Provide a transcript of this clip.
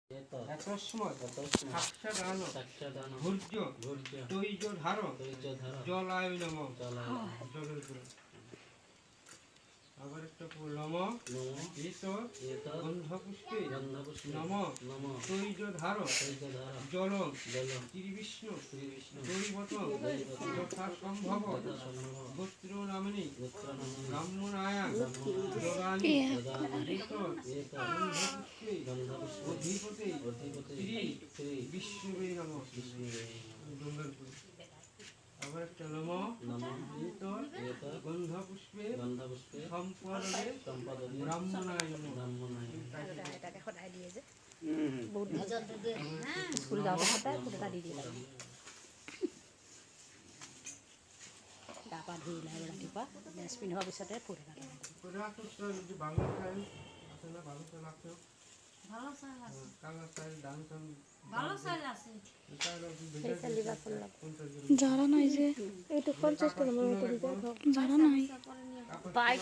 তস্মৎ সাক্ষাদান ভূর্য তৈজ ধার জলায় নমঃ। জলের উপরে আবার একটা লম গন্ধপুষ্পে নমঃ তৈজ ধার জল শ্রীবিষ্ণু দৈবতং যথা সম্ভব গোত্র নামিনী ব্রাহ্মণায়া দদামি অধিপতে শ্রী বিষ্ণুবে নমঃ। আবার একটা নম গন্ধপুষ্পে সম্পদে ব্রাহ্মণায় নমঃ। গা-পা ধুই ওলাই ৰাতিপুৱা ড্ৰেছ পিন্ধোৱাৰ পিছতে ফোটা যারা নাই যে এইটুক 50 টাকা যারা নাই বাইক